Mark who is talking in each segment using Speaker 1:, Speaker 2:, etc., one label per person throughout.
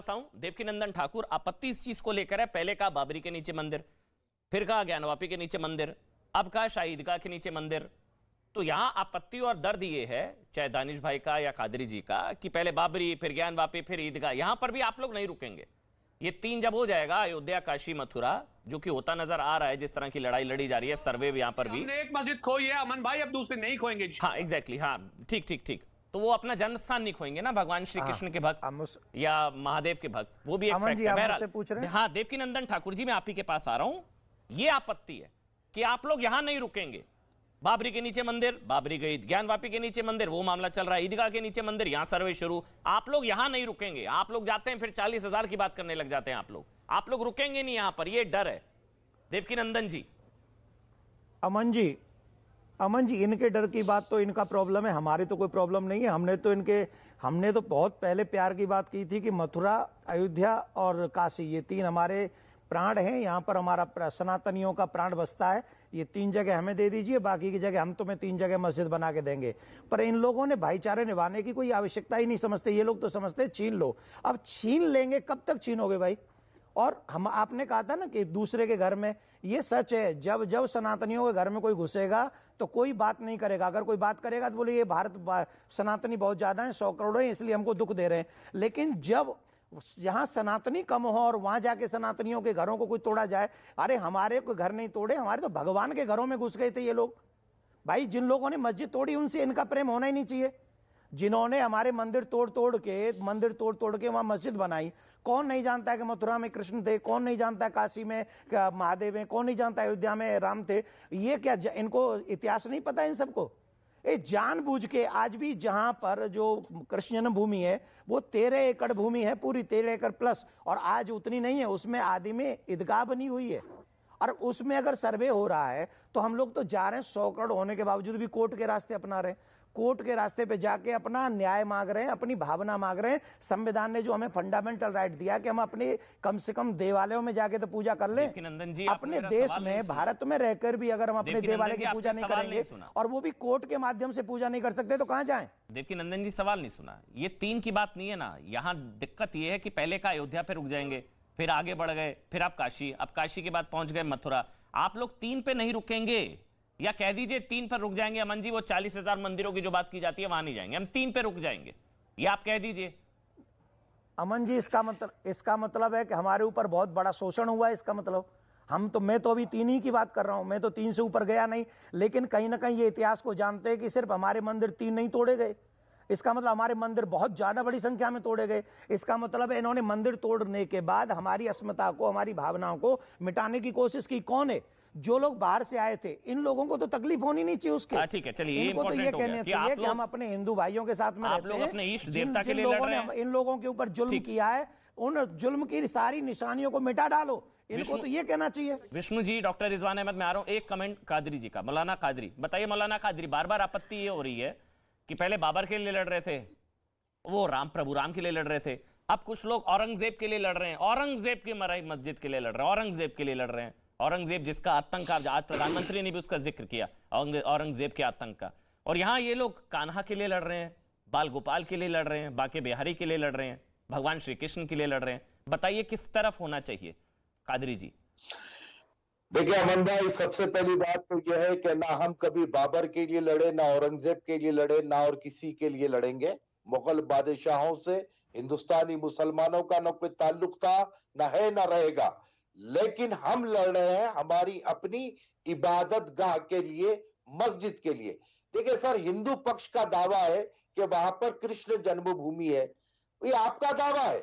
Speaker 1: देवकीनंदन ठाकुर आपत्ति इस चीज को लेकर है। पहले कहा बाबरी के नीचे मंदिर, फिर कहा ज्ञानवापी के नीचे मंदिर, अब कहा शाही ईदगाह के नीचे मंदिर। तो यहां आपत्ति और दर्द ये है, चाहे दानिश भाई का या कादरी जी का, कि पहले बाबरी, फिर ज्ञानवापी, फिर ईदगाह। यहां पर भी आप लोग नहीं रुकेंगे। ये तीन जब हो जाएगा, अयोध्या, काशी, मथुरा, जो कि होता नजर आ रहा है, जिस तरह की लड़ाई लड़ी जा रही है, सर्वे यहां पर भी
Speaker 2: हमने एक मस्जिद खोई है अमन भाई, अब दूसरी नहीं खोएंगे।
Speaker 1: हाँ एग्जैक्टली, हाँ ठीक ठीक ठीक। तो वो अपना जन्म स्थान नहीं खोएंगे ना, भगवान श्री कृष्ण के भक्त या महादेव के भक्त, वो भी एक फैक्ट है। बहरहाल हाँ, देवकीनंदन ठाकुर जी, मैं आप ही के पास आ रहा हूं। ये आपत्ति है कि आप लोग यहां नहीं रुकेंगे। बाबरी के नीचे मंदिर, बाबरी गई, ज्ञानवापी के नीचे मंदिर, वो मामला चल रहा है, ईदगाह के नीचे मंदिर, यहां सर्वे शुरू। आप लोग यहां नहीं रुकेंगे। आप लोग जाते हैं फिर 40,000 की बात करने लग जाते हैं। आप लोग रुकेंगे नहीं यहां पर, ये डर है। देवकीनंदन जी,
Speaker 3: अमन जी इनके डर की बात तो इनका प्रॉब्लम है, हमारी तो कोई प्रॉब्लम नहीं है। हमने तो बहुत पहले प्यार की बात की थी कि मथुरा, अयोध्या और काशी, ये तीन हमारे प्राण हैं। यहाँ पर हमारा सनातनियों का प्राण बसता है। ये तीन जगह हमें दे दीजिए, बाकी की जगह हम तुम्हें 3 जगह मस्जिद बना के देंगे। पर इन लोगों ने भाईचारे निभाने की कोई आवश्यकता ही नहीं समझते। ये लोग तो समझते छीन लो। अब छीन लेंगे, कब तक छीनोगे भाई? और आपने कहा था ना कि दूसरे के घर में, ये सच है। जब जब सनातनियों के घर में कोई घुसेगा तो कोई बात नहीं करेगा। अगर कोई बात करेगा तो बोले ये भारत सनातनी बहुत ज्यादा है, 100 करोड़ है, इसलिए हमको दुख दे रहे हैं। लेकिन जब जहां सनातनी कम हो और वहां जाके सनातनियों के घरों को कोई तोड़ा जाए, अरे हमारे कोई घर नहीं तोड़े, हमारे तो भगवान के घरों में घुस गए थे ये लोग। भाई जिन लोगों ने मस्जिद तोड़ी उनसे इनका प्रेम होना ही नहीं चाहिए। जिन्होंने हमारे मंदिर तोड़ तोड़ के वहां मस्जिद बनाई, कौन नहीं जानता है कि मथुरा में कृष्ण थे? कौन नहीं जानता है काशी में महादेव हैं? कौन नहीं जानता है अयोध्या में राम थे? ये क्या इनको इतिहास नहीं पता इन सबको? ये जानबूझ के आज भी, जहां पर जो कृष्ण जन्म भूमि है वो 13 एकड़ भूमि है, पूरी 13 एकड़ प्लस, और आज उतनी नहीं है, उसमें आदि में ईदगाह बनी हुई है। और उसमें अगर सर्वे हो रहा है तो हम लोग तो जा रहे हैं, 100 करोड़ होने के बावजूद भी कोर्ट के रास्ते अपना रहे हैं। कोर्ट के रास्ते पे जाके अपना न्याय मांग रहे हैं, अपनी भावना मांग रहे हैं। संविधान ने जो हमें फंडामेंटल राइट दिया कि हम अपने कम से कम देवालयों में जाके तो पूजा कर लें।
Speaker 1: जी,
Speaker 3: अपने देश में, भारत में रहकर भी अगर हम अपने देवालय की पूजा नहीं करेंगे और वो भी कोर्ट के माध्यम से पूजा नहीं कर सकते तो कहां जाएं?
Speaker 1: देवकीनंदन जी, सवाल नहीं सुना। ये 3 की बात नहीं है ना। यहां दिक्कत ये है कि पहले का अयोध्या पे रुक जाएंगे, फिर आगे बढ़ गए, फिर आप काशी, अब काशी के बाद पहुंच गए मथुरा। आप लोग 3 पे नहीं रुकेंगे, या कह दीजिए 3 पर रुक जाएंगे। अमन जी, वो 40,000 मंदिरों की जो बात की जाती है वहां नहीं जाएंगे, हम 3 पे रुक जाएंगे, ये आप कह दीजिए।
Speaker 3: अमन जी, इसका मतलब है कि हमारे ऊपर बहुत बड़ा शोषण हुआ है। इसका मतलब मैं तो अभी 3 ही की बात कर रहा हूं, मैं तो 3 से ऊपर गया नहीं। लेकिन कहीं ना कहीं ये इतिहास को जानते हैं कि सिर्फ हमारे मंदिर 3 नहीं तोड़े गए। इसका मतलब हमारे मंदिर बहुत ज्यादा बड़ी संख्या में तोड़े गए। इसका मतलब है इन्होंने मंदिर तोड़ने के बाद हमारी अस्मिता को, हमारी भावनाओं को मिटाने की कोशिश की। कौन है? जो लोग बाहर से आए थे। इन लोगों को तो तकलीफ होनी नहीं चाहिए उसके।
Speaker 1: ठीक है, चलिए,
Speaker 3: इनको तो ये कहना चाहिए कि हम अपने हिंदू भाइयों के साथ में रहते हैं।
Speaker 1: अपने इष्ट देवता के लिए लड़ रहे हैं।
Speaker 3: इन लोगों के ऊपर जुल्म किया है, उन जुल्म की सारी निशानियों को मिटा डालो। इनको तो ये कहना चाहिए।
Speaker 1: विष्णु जी, डॉक्टर रिजवान अहमद, मैं आ रहा हूं। एक कमेंट कादरी जी का। मौलाना कादरी, बताइए मौलाना कादरी, बार बार आपत्ति ये हो रही है कि पहले बाबर के लिए लड़ रहे थे, वो प्रभु राम के लिए लड़ रहे थे, अब कुछ लोग औरंगजेब के लिए लड़ रहे हैं, औरंगजेब की मराई मस्जिद के लिए लड़ रहे हैं, औरंगजेब के लिए लड़ रहे हैं। औरंगजेब जिसका आतंक, आज प्रधानमंत्री ने भी उसका जिक्र किया, औरंगजेब के आतंक का। और यहां ये लोग कान्हा के लिए लड़ रहे हैं, बाल गोपाल के लिए लड़ रहे हैं, बाके बिहारी के लिए लड़ रहे हैं, भगवान श्री कृष्ण के लिए लड़ रहे हैं। बताइए किस तरफ होना चाहिए कादरी जी?
Speaker 4: देखिए अमन भाई, सबसे पहली बात तो यह है कि ना हम कभी बाबर के लिए लड़े, ना औरंगजेब के लिए लड़े, ना और किसी के लिए लड़ेंगे। मुगल बादशाहों से हिंदुस्तानी मुसलमानों का न कोई ताल्लुक था, ना है, ना रहेगा। लेकिन हम लड़ रहे हैं हमारी अपनी इबादत गाह के लिए, मस्जिद के लिए। देखिए सर, हिंदू पक्ष का दावा है कि वहां पर कृष्ण जन्मभूमि है, ये आपका दावा है।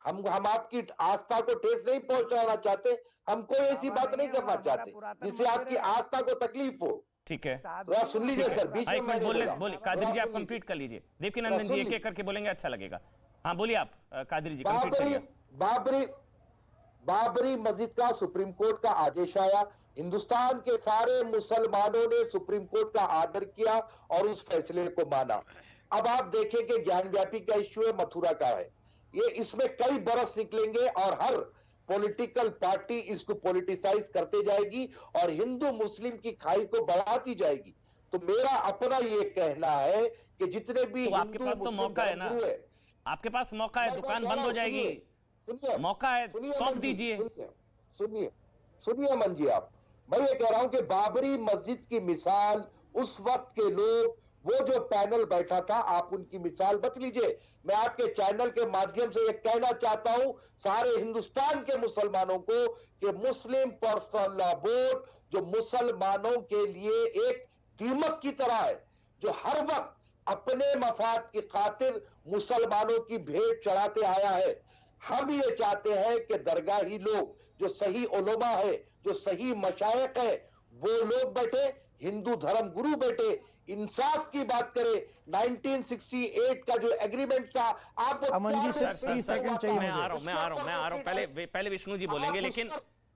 Speaker 4: हम आपकी आस्था को ठेस नहीं पहुंचाना चाहते, हम कोई ऐसी बात नहीं करना चाहते जिससे आपकी आस्था को तकलीफ हो।
Speaker 1: ठीक है,
Speaker 4: सुन लीजिए सर, बीच में
Speaker 1: बोले कादरी जी, आप कंप्लीट कर लीजिए। देवकीनंदन जी एक एक करके बोलेंगे, अच्छा लगेगा। हाँ बोलिए आप कादरी जी, कंप्लीट करिए।
Speaker 4: बाबरी मस्जिद का सुप्रीम कोर्ट का आदेश आया, हिंदुस्तान के सारे मुसलमानों ने सुप्रीम कोर्ट का आदर किया और उस फैसले को माना। अब आप देखें कि ज्ञानव्यापी का इश्यू है, मथुरा का है, ये इसमें कई बरस निकलेंगे और हर पॉलिटिकल पार्टी इसको पॉलिटिसाइज करते जाएगी और हिंदू मुस्लिम की खाई को बढ़ाती जाएगी। तो मेरा अपना ये कहना है कि जितने भी
Speaker 1: तो आपके पास तो मौका है ना, आपके पास मौका है, दुकान बंद हो जाएगी,
Speaker 4: सुनिए
Speaker 1: मौका है,
Speaker 4: सुनिए
Speaker 1: सौंप
Speaker 4: अमन जी,
Speaker 1: दीजिए।
Speaker 4: सुनिए सुनिए अमन जी, आप, मैं ये कह रहा हूं कि बाबरी मस्जिद की मिसाल उस वक्त के लोग, वो जो पैनल बैठा था, आप उनकी मिसाल मत लीजिए। मैं आपके चैनल के माध्यम से ये कहना चाहता हूं सारे हिंदुस्तान के मुसलमानों को कि मुस्लिम पर्सनल लॉ बोर्ड जो मुसलमानों के लिए एक दीमक की तरह है, जो हर वक्त अपने मफाद की खातिर मुसलमानों की भेंट चढ़ाते आया है। हम ये चाहते हैं कि दरगाही लोग, जो सही उलमा है, जो सही मशाइख है, वो लोग बैठे, हिंदू धर्म गुरु बैठे, इंसाफ की बात करें। 1968 का जो एग्रीमेंट था, आप वो
Speaker 3: अमन जी,
Speaker 4: प्यार
Speaker 3: सर,
Speaker 4: में
Speaker 3: 30 सेकंड चाहिए
Speaker 1: मैं
Speaker 3: मुझे।
Speaker 1: आ रहा हूं। पहले विष्णु जी बोलेंगे, लेकिन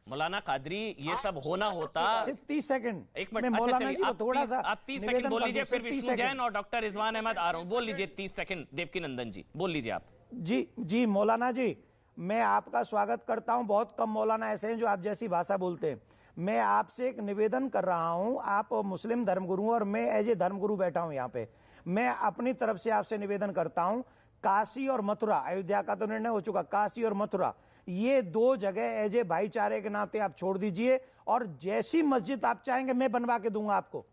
Speaker 1: मौलाना कादरी ये सब होना होता।
Speaker 3: सिर्फ 30 सेकंड
Speaker 1: एक मिनट,
Speaker 3: मैं
Speaker 1: अच्छा
Speaker 3: मौलाना
Speaker 1: चलिए,
Speaker 3: जी को थोड़ा सा
Speaker 1: आप 30 सेकंड
Speaker 3: निवेदन
Speaker 1: बोल
Speaker 3: कर
Speaker 1: लीजिए,
Speaker 3: दूं,
Speaker 1: फिर
Speaker 3: सिर्फ 30
Speaker 1: विष्णु जैन
Speaker 3: सेकंड।
Speaker 1: और डॉक्टर रिजवान अहमद आ रहा हूं। बोल लीजिए 30 सेकंड, देवकी नंदन जी बोल लीजिए आप।
Speaker 3: जी मौलाना जी, मैं आपका स्वागत करता हूं। बहुत कम मौलाना ऐसे हैं जो आप जैसी भाषा बोलते हैं। मैं आपसे एक निवेदन कर रहा हूं, आप मुस्लिम धर्मगुरु और मैं एज ए धर्मगुरु बैठा हूं यहाँ पे। मैं अपनी तरफ से आपसे निवेदन करता हूं, काशी और मथुरा, अयोध्या का तो निर्णय हो चुका, काशी और मथुरा ये दो जगह एज ए भाईचारे के नाते आप छोड़ दीजिए, और जैसी मस्जिद आप चाहेंगे मैं बनवा के दूंगा आपको।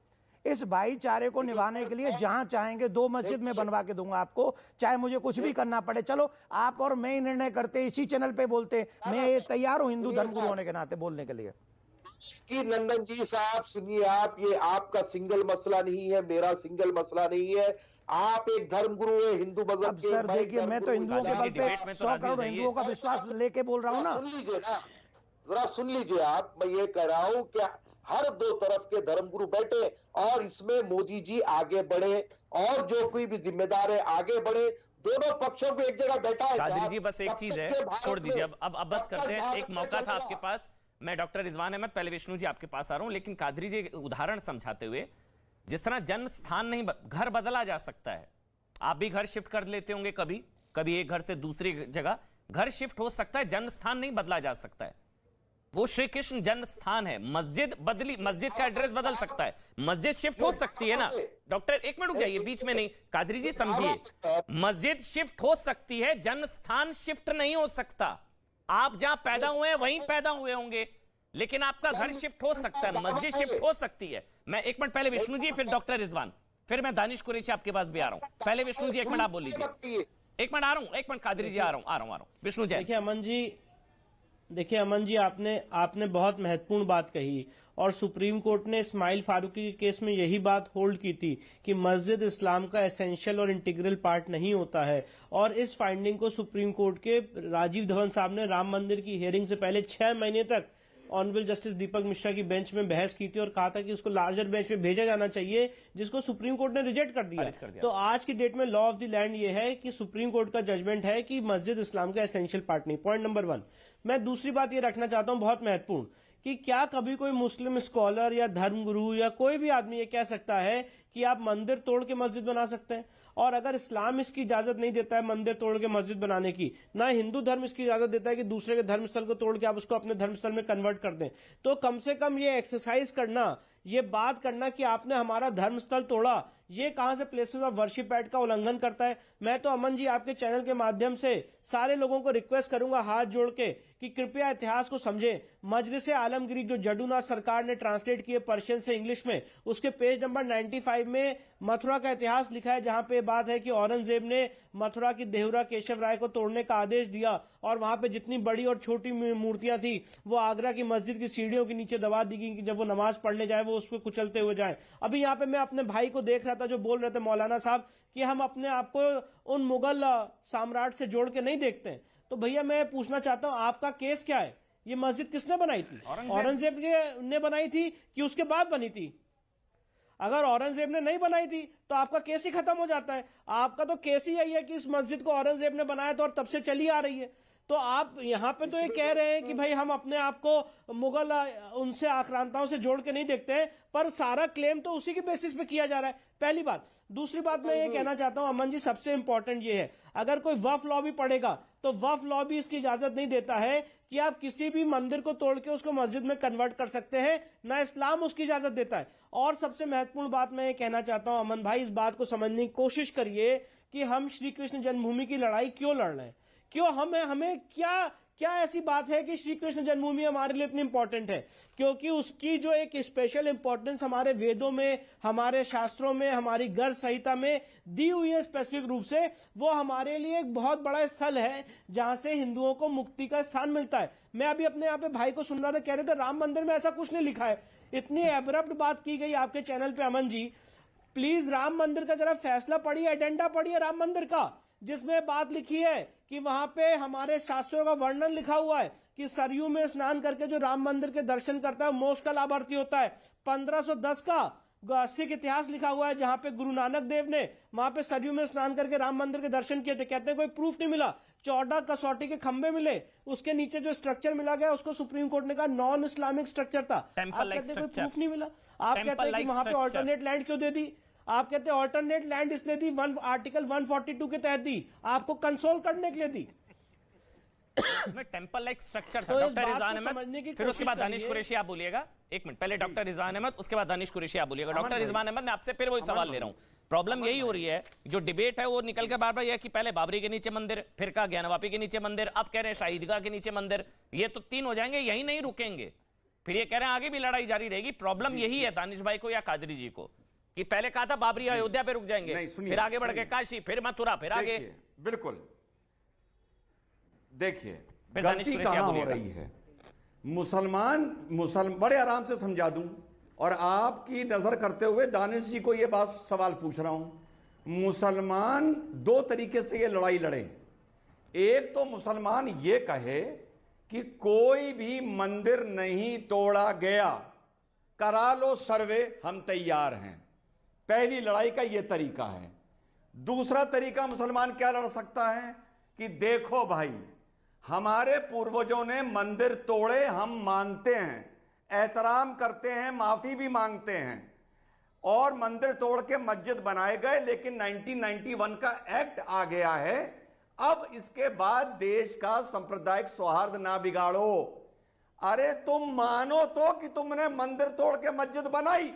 Speaker 3: इस भाईचारे को निभाने के लिए जहां चाहेंगे 2 मस्जिद में बनवा के दूंगा आपको, चाहे मुझे कुछ भी करना पड़े। चलो आप और मैं ही निर्णय करते, इसी चैनल पे बोलते, मैं तैयार हूं हिंदू धर्मगुरु होने के नाते बोलने के लिए।
Speaker 4: कि नंदन जी साहब सुनिए, आप, ये आपका सिंगल मसला नहीं है, मेरा सिंगल मसला नहीं है। आप एक धर्मगुरु है हिंदू मजहब
Speaker 3: अब
Speaker 4: के।
Speaker 3: सर देखिए, मैं तो हिंदुओं के बल पे
Speaker 1: डिबेट में तो
Speaker 3: 100
Speaker 1: राजी
Speaker 3: करोड़
Speaker 1: जाइए।
Speaker 3: हिंदुओं का विश्वास लेके बोल रहा हूं ना।
Speaker 4: सुन लीजिए ना, जरा सुन लीजिए आप। मैं ये कह रहा हूं कि हर दो तरफ के धर्मगुरु बैठे और इसमें मोदी जी आगे बढ़े, और जो कोई भी जिम्मेदार है आगे बढ़े। दोनों पक्षों को एक जगह बैठा है।
Speaker 1: कादरी जी बस एक चीज है, छोड़ दीजिए अब बस करते हैं। एक मौका था आपके पास, मैं डॉक्टर रिजवान अहमद, पहले विष्णु जी आपके पास आ रहा हूं, लेकिन कादरी जी उदाहरण समझाते हुए, जिस तरह जन्म स्थान नहीं, घर बदला जा सकता है। आप भी घर शिफ्ट कर लेते होंगे कभी कभी, एक घर से दूसरी जगह घर शिफ्ट हो सकता है, जन्म स्थान नहीं बदला जा सकता है। वो श्री कृष्ण जन्म स्थान है। मस्जिद बदली, मस्जिद का एड्रेस बदल सकता है, मस्जिद शिफ्ट हो सकती है ना। डॉक्टर एक मिनट रुक जाइए, बीच में नहीं, कादरी जी समझिए, मस्जिद शिफ्ट हो सकती है, जन्म स्थान शिफ्ट नहीं हो सकता। आप जहां पैदा हुए हैं वहीं पैदा हुए होंगे, लेकिन आपका घर शिफ्ट हो सकता है, मस्जिद शिफ्ट हो सकती है। मैं एक मिनट, पहले विष्णु जी, फिर डॉक्टर रिजवान, फिर मैं दानिश कुरैशी आपके पास भी आ रहा हूं। पहले विष्णु जी एक मिनट आप बोल लीजिए। एक मिनट आ रहा हूं, एक मिनट कादरी जी आ रहा हूं। विष्णु जैन।
Speaker 5: देखिए अमन जी, आपने बहुत महत्वपूर्ण बात कही, और सुप्रीम कोर्ट ने इस्माइल फारूकी के केस में यही बात होल्ड की थी कि मस्जिद इस्लाम का एसेंशियल और इंटीग्रल पार्ट नहीं होता है। और इस फाइंडिंग को सुप्रीम कोर्ट के राजीव धवन साहब ने राम मंदिर की हियरिंग से पहले 6 महीने तक ऑनरेबल जस्टिस दीपक मिश्रा की बेंच में बहस की थी, और कहा था कि उसको लार्जर बेंच में भेजा जाना चाहिए, जिसको सुप्रीम कोर्ट ने रिजेक्ट कर दिया। तो आज की डेट में लॉ ऑफ द लैंड ये है कि सुप्रीम कोर्ट का जजमेंट है कि मस्जिद इस्लाम का एसेंशियल पार्ट नहीं। Point number 1। मैं दूसरी बात ये रखना चाहता हूं, बहुत महत्वपूर्ण, कि क्या कभी कोई मुस्लिम स्कॉलर या धर्मगुरु या कोई भी आदमी ये कह सकता है कि आप मंदिर तोड़ के मस्जिद बना सकते हैं? और अगर इस्लाम इसकी इजाजत नहीं देता है मंदिर तोड़ के मस्जिद बनाने की, ना हिंदू धर्म इसकी इजाजत देता है कि दूसरे के धर्मस्थल को तोड़ के आप उसको अपने धर्मस्थल में कन्वर्ट कर दें, तो कम से कम ये एक्सरसाइज करना, ये बात करना कि आपने हमारा धर्मस्थल तोड़ा, ये कहां से प्लेसेस ऑफ वर्शिप एक्ट का उल्लंघन करता है? मैं तो अमन जी आपके चैनल के माध्यम से सारे लोगों को रिक्वेस्ट करूंगा हाथ जोड़ के कि कृपया इतिहास को समझें। मजलिस आलमगिरी जो जडूनाथ सरकार ने ट्रांसलेट किए पर्शियन से इंग्लिश में, उसके पेज नंबर 95 में मथुरा का इतिहास लिखा है, जहां पे बात है कि औरंगजेब ने मथुरा की देहुरा केशव राय को तोड़ने का आदेश दिया, और वहां पे जितनी बड़ी और छोटी मूर्तियां थी वो आगरा की मस्जिद की सीढ़ियों के नीचे दबा दी गई कि जब वो नमाज पढ़ने जाए वो उसको कुचलते हुए जाए। अभी यहाँ पे मैं अपने भाई को देख रहा था जो बोल रहे थे मौलाना साहब कि हम अपने आप को उन मुगल साम्राट से जोड़ के नहीं देखते हैं। तो भैया मैं पूछना चाहता हूं, आपका केस क्या है? ये मस्जिद किसने बनाई थी? औरंगजेब ने बनाई थी कि उसके बाद बनी थी? अगर औरंगजेब ने नहीं बनाई थी तो आपका केस ही खत्म हो जाता है। आपका तो केस ही यही है कि इस मस्जिद को औरंगजेब ने बनाया था और तब से चली आ रही है। तो आप यहाँ पे तो ये कह रहे हैं कि भाई हम अपने आप को मुगल उनसे आक्रांताओं से जोड़ के नहीं देखते हैं, पर सारा क्लेम तो उसी के बेसिस पे किया जा रहा है, पहली बात। दूसरी बात मैं ये कहना चाहता हूं अमन जी, सबसे इंपॉर्टेंट ये है, अगर कोई वक्फ लॉ भी पढ़ेगा तो वक्फ लॉ भी इसकी इजाजत नहीं देता है कि आप किसी भी मंदिर को तोड़ के उसको मस्जिद में कन्वर्ट कर सकते हैं, ना इस्लाम उसकी इजाजत देता है। और सबसे महत्वपूर्ण बात मैं ये कहना चाहता हूं अमन भाई, इस बात को समझने की कोशिश करिए कि हम श्री कृष्ण जन्मभूमि की लड़ाई क्यों लड़ रहे हैं। क्यों हमें क्या क्या ऐसी बात है कि श्री कृष्ण जन्मभूमि हमारे लिए इतनी इंपॉर्टेंट है? क्योंकि उसकी जो एक स्पेशल इंपॉर्टेंस हमारे वेदों में, हमारे शास्त्रों में, हमारी गर्भ संहिता में दी हुई है स्पेसिफिक रूप से। वो हमारे लिए एक बहुत बड़ा स्थल है जहां से हिंदुओं को मुक्ति का स्थान मिलता है। मैं अभी अपने यहाँ पे भाई को सुन रहा था, कह रहे थे राम मंदिर में ऐसा कुछ नहीं लिखा है। इतनी एब्रप्ट बात की गई आपके चैनल पे अमन जी। प्लीज राम मंदिर का जरा फैसला पढ़िए, एडेंडा पढ़िए राम मंदिर का, जिसमें बात लिखी है कि वहां पे हमारे शास्त्रों का वर्णन लिखा हुआ है कि सरयू में स्नान करके जो राम मंदिर के दर्शन करता है मोक्ष का लाभार्थी होता है। 1510 का सिख इतिहास लिखा हुआ है जहां पे गुरु नानक देव ने वहां पे सरयू में स्नान करके राम मंदिर के दर्शन किए थे। कहते हैं कोई प्रूफ नहीं मिला। 14 कसौटी के खंबे मिले, उसके नीचे जो स्ट्रक्चर मिला गया उसको सुप्रीम कोर्ट ने कहा नॉन इस्लामिक स्ट्रक्चर था। आप कहते हैं कोई प्रूफ नहीं मिला। आप कहते हैं कि वहां पे ऑल्टरनेट लैंड क्यों दे दी? आप कहते हैं ऑल्टरनेट लैंड इसलिए दी, आर्टिकल 142 के तहत दी, आपको कंसोल करने के लिए दी।
Speaker 1: में टेंपल लाइक स्ट्रक्चर था।
Speaker 5: तो इस
Speaker 1: डॉक्टर
Speaker 5: बात
Speaker 1: रिजवान
Speaker 5: को
Speaker 1: अहमद,
Speaker 5: समझने की
Speaker 1: फिर उसके बाद
Speaker 5: कोशिश
Speaker 1: दानिश
Speaker 5: करिए।
Speaker 1: कुरैशी आप बोलिएगा। एक मिनट, पहले डॉक्टर रिजवान अहमद, उसके बाद दानिश कुरैशी आप बोलिएगा। डॉक्टर रिजवान अहमद, मैं आपसे फिर वही सवाल ले रहा हूँ। प्रॉब्लम यही हो रही है, जो डिबेट है वो निकल के बार बार यह कि पहले बाबरी के नीचे मंदिर, फिर कहा ज्ञानवापी के नीचे मंदिर, अब कह रहे हैं शाहीदगाह के नीचे मंदिर। ये तो 3 हो जाएंगे, यही नहीं रुकेंगे। फिर ये कह रहे हैं आगे भी लड़ाई जारी रहेगी। प्रॉब्लम यही है दानिश भाई को या कादरी जी को, कि पहले कहा था बाबरी अयोध्या पे रुक जाएंगे,
Speaker 6: नहीं, सुनिए,
Speaker 1: फिर आगे बढ़ के काशी, फिर मथुरा, फिर आगे।
Speaker 6: देखिए, बिल्कुल देखिए
Speaker 1: फिर दानिश
Speaker 6: गलती
Speaker 1: कुरैशी
Speaker 6: कहां हो
Speaker 1: बोलिएगा।
Speaker 6: रही है। मुसलमान बड़े आराम से समझा दूं, और आपकी नजर करते हुए दानिश जी को यह बात सवाल पूछ रहा हूं। मुसलमान 2 तरीके से ये लड़ाई लड़े। एक तो मुसलमान ये कहे कि कोई भी मंदिर नहीं तोड़ा गया, करा लो सर्वे, हम तैयार हैं। पहली लड़ाई का यह तरीका है। दूसरा तरीका मुसलमान क्या लड़ सकता है कि देखो भाई, हमारे पूर्वजों ने मंदिर तोड़े, हम मानते हैं, एहतराम करते हैं, माफी भी मांगते हैं, और मंदिर तोड़ के मस्जिद बनाए गए, लेकिन 1991 का एक्ट आ गया है। अब इसके बाद देश का सांप्रदायिक सौहार्द ना बिगाड़ो। अरे तुम मानो तो कि तुमने मंदिर तोड़ के मस्जिद बनाई,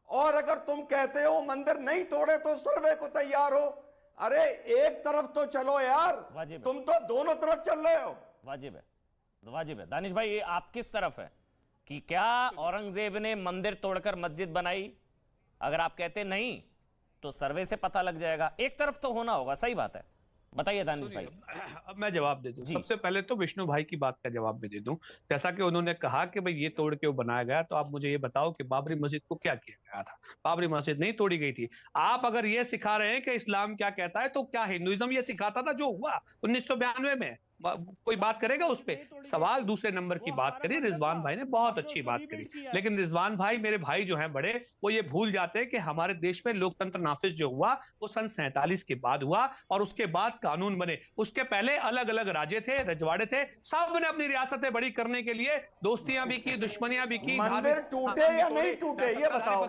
Speaker 6: और अगर तुम कहते हो मंदिर नहीं तोड़े तो सर्वे को तैयार हो। अरे एक तरफ तो चलो यार,
Speaker 1: वाजिब है।
Speaker 6: तुम तो दोनों तरफ चल रहे हो।
Speaker 1: वाजिब है, वाजिब है। दानिश भाई, ये आप किस तरफ है कि क्या औरंगजेब ने मंदिर तोड़कर मस्जिद बनाई? अगर आप कहते नहीं तो सर्वे से पता लग जाएगा। एक तरफ तो होना होगा, सही बात है। बताइए दानिश भाई।
Speaker 2: अब मैं जवाब दे दूं।
Speaker 1: जी।
Speaker 2: सबसे पहले तो विष्णु भाई की बात का जवाब मैं दे दूं। जैसा कि उन्होंने कहा कि भाई ये तोड़ के वो बनाया गया, तो आप मुझे ये बताओ कि बाबरी मस्जिद को क्या किया गया था? बाबरी मस्जिद नहीं तोड़ी गई थी। आप अगर ये सिखा रहे हैं कि इस्लाम क्या कहता है, तो क्या हिंदुइज्म ये सिखाता था जो हुआ 1992 में? कोई बात करेगा उस पे? सवाल दूसरे नंबर की बात करी। रिजवान भाई ने बहुत अच्छी बात करी, लेकिन रिजवान भाई, मेरे भाई जो हैं बड़े, वो ये भूल जाते हैं कि हमारे देश में लोकतंत्र नाफिज जो हुआ वो सन 47 के बाद हुआ, और उसके बाद कानून बने। उसके पहले अलग अलग राज्य थे, रजवाड़े थे, सब ने अपनी रियासतें बड़ी करने के लिए दोस्तियां भी की, दुश्मनियां भी की।
Speaker 6: मंदिर टूटे या नहीं टूटे ये बताओ।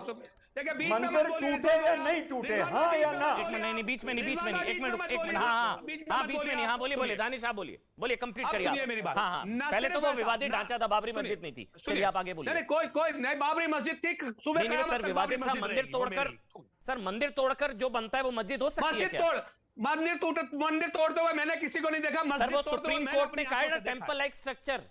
Speaker 6: मंदिर टूटे या नहीं टूटे, हाँ या ना?
Speaker 1: एक मिनट, नहीं, बीच में नहीं, बीच में नहीं, एक मिनट, एक मिनट, हाँ, बीच में नहीं, हाँ, बोलिए दानिश, आप बोलिए, कंप्लीट करिए आप।
Speaker 2: मेरी बात।
Speaker 1: हाँ, पहले तो वो विवादित ढांचा था, बाबरी मस्जिद नहीं थी। चलिए आप आगे बोलिए।
Speaker 2: नहीं, कोई नहीं, बाबरी मस्जिद थी। सुबह
Speaker 1: नहीं, सर, विवादित था। मंदिर तोड़कर, सर, मंदिर तोड़कर जो बनता है वो मस्जिद हो सकती है क्या?
Speaker 2: मंदिर तोड़ते हुए मैंने किसी को नहीं देखा।
Speaker 1: सर, वो सुप्रीम कोर्ट ने कहा है temple like structure.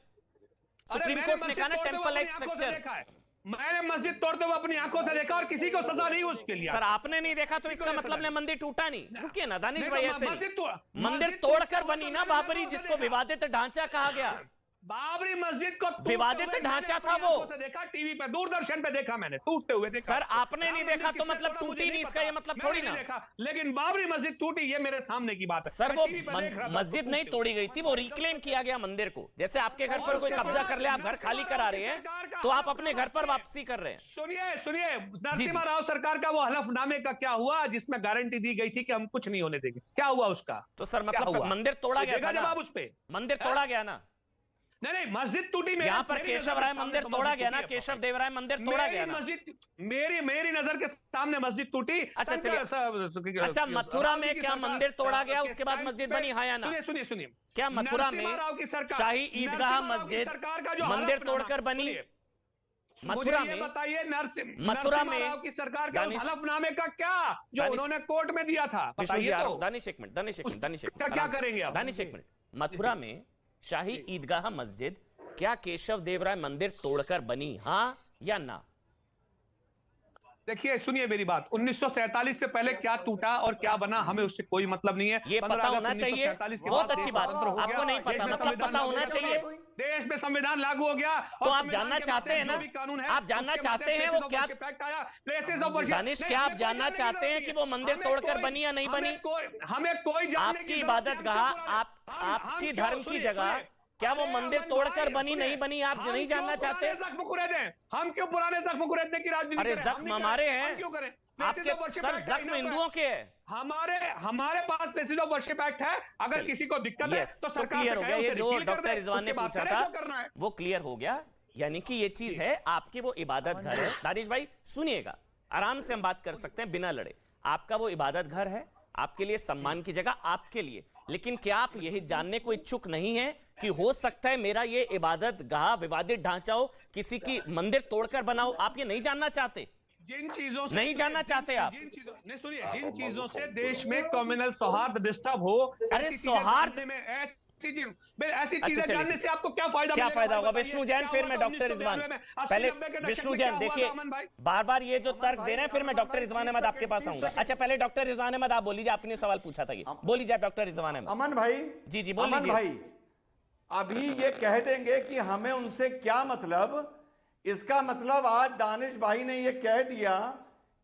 Speaker 1: Supreme court ने कहा ना टेंपल लाइक स्ट्रक्चर।
Speaker 2: मैंने मस्जिद तोड़ते हुए अपनी आंखों से देखा, और किसी को सजा नहीं उसके लिए।
Speaker 1: सर, आपने नहीं देखा तो इसका मतलब ने मंदिर टूटा नहीं। रुकिए ना दानिश भाई, ऐसे मंदिर
Speaker 2: मस्जिद
Speaker 1: तोड़कर बनी ना बाबरी, जिसको विवादित ढांचा कहा गया।
Speaker 2: बाबरी मस्जिद को
Speaker 1: विवादित ढांचा था वो।
Speaker 2: देखा टीवी पे, दूरदर्शन पे देखा मैंने, टूटते हुए देखा।
Speaker 1: सर, आपने नहीं देखा तो मतलब टूटी नहीं, इसका ये मतलब थोड़ी ना।
Speaker 2: देखा, लेकिन बाबरी मस्जिद टूटी, ये मेरे सामने की बात है।
Speaker 1: सर, वो मस्जिद नहीं तोड़ी गई थी, वो रिक्लेम किया गया मंदिर को। जैसे आपके घर पर कोई कब्जा कर ले, आप घर खाली करा रहे हैं, तो आप अपने घर पर वापसी कर रहे हैं।
Speaker 2: सुनिए, नरसिम्हा राव सरकार का वो हलफनामे का क्या हुआ, जिसमें गारंटी दी गई थी कि हम कुछ नहीं होने देंगे? क्या हुआ उसका?
Speaker 1: तो सर, मतलब मंदिर तोड़ा गया था ना?
Speaker 2: जवाब उस पे।
Speaker 1: मंदिर तोड़ा गया ना?
Speaker 2: नहीं, मस्जिद टूटी।
Speaker 1: यहाँ पर केशव राय मंदिर तोड़ा गया ना? केशव देव राय मंदिर तोड़ा गया ना?
Speaker 2: मेरी नजर के सामने मस्जिद टूटी।
Speaker 1: अच्छा, चलिए। अच्छा, मथुरा में क्या मंदिर तोड़ा गया, उसके बाद मस्जिद बनी, हाँ या ना?
Speaker 2: सुनिए,
Speaker 1: क्या मथुरा में शाही ईदगाह मस्जिद मंदिर तोड़कर बनी? मथुरा में
Speaker 2: बताइए,
Speaker 1: मथुरा में
Speaker 2: की सरकार के हलफनामे का क्या, जो उन्होंने कोर्ट में दिया था, बताइए तो।
Speaker 1: दानिश एक मिनट,
Speaker 2: क्या करेंगे आप?
Speaker 1: दानिश एक मिनट। मथुरा में शाही ईदगाह मस्जिद क्या केशव देवराय मंदिर तोड़कर बनी, हाँ या ना?
Speaker 2: देखिए सुनिए मेरी बात, 1947 से पहले क्या टूटा और क्या बना हमें उससे कोई मतलब नहीं है।
Speaker 1: ये पता होना चाहिए, बहुत अच्छी बात। आपको नहीं पता, मतलब पता होना चाहिए।
Speaker 2: देश में संविधान लागू हो गया
Speaker 1: तो आप जानना चाहते हैं ना, आप जानना चाहते हैं वो क्या, दानिश क्या आप जानना चाहते हैं कि वो मंदिर तोड़कर बनी या नहीं बनी?
Speaker 2: हमें कोई
Speaker 1: आपकी इबादत गाह, आपकी धर्म की जगह, क्या वो मंदिर तोड़कर बनी नहीं बनी, आप नहीं जानना चाहते?
Speaker 2: जख्म कुरेदें, हम क्यों पुराने जख्म कुरेदने की राजनीति
Speaker 1: अरे
Speaker 2: करें?
Speaker 1: जख्म हमारे हैं,
Speaker 2: क्यों करें?
Speaker 1: आपके सर जख्म हिंदुओं के है।
Speaker 2: हमारे पास प्लेसेस ऑफ वर्शिप एक्ट है, अगर किसी को दिक्कत है तो सरकार
Speaker 1: क्लियर हो गया। ये जो डॉक्टर रिजवान ने पूछा था
Speaker 2: करना है
Speaker 1: वो क्लियर हो गया, यानी कि ये चीज है आपके वो इबादत घर है। दानिश भाई सुनिएगा, आराम से हम बात कर सकते हैं बिना लड़े। आपका वो इबादत घर है, आपके लिए सम्मान की जगह, आपके लिए, लेकिन क्या आप यही जानने को इच्छुक नहीं है कि हो सकता है मेरा ये इबादत गाह विवादित ढांचा हो, किसी की मंदिर तोड़कर बनाओ? आप ये नहीं जानना चाहते?
Speaker 2: जिन चीजों से
Speaker 1: नहीं जानना चाहते आप?
Speaker 2: जिन चीजों नहीं, सुनिए, जिन चीजों से देश में कम्युनल सौहार्द डिस्टर्ब हो,
Speaker 1: अरे सौहार्द
Speaker 2: में ऐसी
Speaker 1: अच्छा,
Speaker 2: चीजें
Speaker 1: चलिए।
Speaker 2: जानने से आपको क्या फायदा
Speaker 1: क्या
Speaker 2: मिलेगा?
Speaker 1: फायदा होगा?
Speaker 2: बताइए,
Speaker 1: विष्णु जैन,
Speaker 2: क्या
Speaker 1: फिर
Speaker 2: हुआ
Speaker 1: मैं
Speaker 2: था
Speaker 1: डॉक्टर रिजवान।
Speaker 2: 1992 में? 80,
Speaker 1: पहले
Speaker 2: 90 के दशक
Speaker 1: विष्णु
Speaker 2: में
Speaker 1: जैन
Speaker 2: क्या हुआ
Speaker 1: देखिए,
Speaker 2: था, अमन भाई?
Speaker 1: बार बार ये जो तर्क दे रहे हैं, फिर मैं डॉक्टर रिजवान अहमद आपके पास आऊंगा। अच्छा पहले डॉक्टर रिजवान अहमद आप बोल लीजिए, आपने सवाल पूछा था, ये बोल लीजिए डॉक्टर रिजवान अहमद।
Speaker 6: अमन भाई,
Speaker 1: जी जी बोल
Speaker 6: अमन
Speaker 1: लीजिए।
Speaker 6: भाई, अभी ये कह देंगे कि हमें उनसे क्या मतलब, इसका मतलब आज दानिश भाई ने ये कह दिया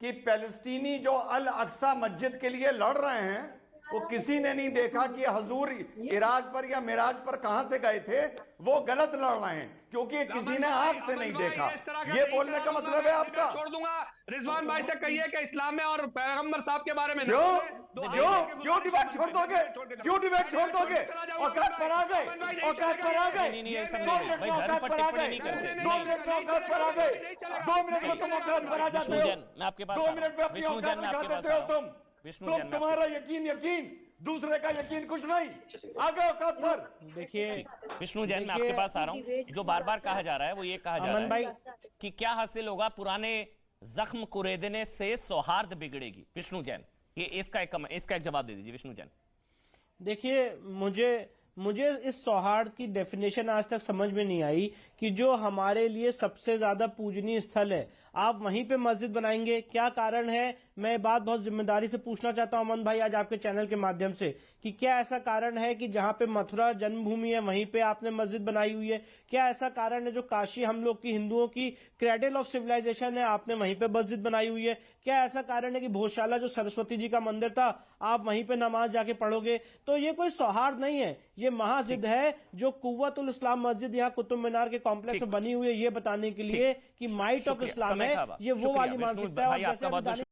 Speaker 6: कि पैलेस्टीनी जो अल अक्सा मस्जिद के लिए लड़ रहे हैं, वो किसी ने नहीं देखा कि हजूर इराज पर या मिराज पर कहां से गए थे, वो गलत लड़ रहे हैं क्योंकि किसी ने आंख से नहीं देखा। ये बोलने का मतलब है आपका?
Speaker 2: छोड़ दूंगा। रिजवान भाई से कहिए कि इस्लाम में और पैगंबर साहब के बारे में
Speaker 6: क्यों डिबेट छोड़ दोगे? क्यों डिबेट छोड़ दोगे? औकात पर आ गए, औकात पर आ गए,
Speaker 1: नहीं ऐसा नहीं है भाई, धर्म पर टिप्पणी नहीं करते।
Speaker 6: 2 मिनट में औकात पर आ गए, 2 मिनट में तुम औकात पर आ जाते
Speaker 1: विष्णु
Speaker 6: हो,
Speaker 1: जैन मैं आपके पास
Speaker 6: 2 मिनट में अपनी
Speaker 1: विष्णु
Speaker 6: औकात
Speaker 1: जैन मैं आपके
Speaker 6: दिखा
Speaker 1: पास
Speaker 6: देते हो तुम।
Speaker 1: विष्णु जैन मैं
Speaker 6: तुम्हारा यकीन दूसरे का यकीन कुछ नहीं। आगे औकात पर
Speaker 5: देखिए
Speaker 1: विष्णु जैन मैं आपके पास आ रहा हूं। जो बार बार कहा जा रहा है वो ये कहा जा
Speaker 5: अमन
Speaker 1: रहा है
Speaker 5: भाई,
Speaker 1: कि क्या हासिल होगा, पुराने जख्म कुरेदने से सौहार्द बिगड़ेगी। विष्णु जैन ये इसका एक जवाब दे दीजिए विष्णु जैन।
Speaker 5: देखिए मुझे इस सौहार्द की डेफिनेशन आज तक समझ में नहीं आई कि जो हमारे लिए सबसे ज्यादा पूजनीय स्थल है, आप वहीं पे मस्जिद बनाएंगे, क्या कारण है? मैं बात बहुत जिम्मेदारी से पूछना चाहता हूं अमन भाई आज आपके चैनल के माध्यम से कि क्या ऐसा कारण है कि जहां पे मथुरा जन्मभूमि है वहीं पे आपने मस्जिद बनाई हुई है? क्या ऐसा कारण है जो काशी हम लोग की हिंदुओं की क्रेडल ऑफ सिविलाइजेशन है, आपने वहीं पे मस्जिद बनाई हुई है? क्या ऐसा कारण है कि भोजशाला जो सरस्वती जी का मंदिर था आप वहीं पे नमाज जाके पढ़ोगे? तो ये कोई सौहार्द नहीं है, ये महाजिद है जो कुव्वतुल इस्लाम मस्जिद यहाँ कुतुब मीनार के कॉम्प्लेक्स में बनी हुई है, ये बताने के लिए कि माइट ऑफ इस्लाम है, ये वो वाली मानसिकता है। और जैसे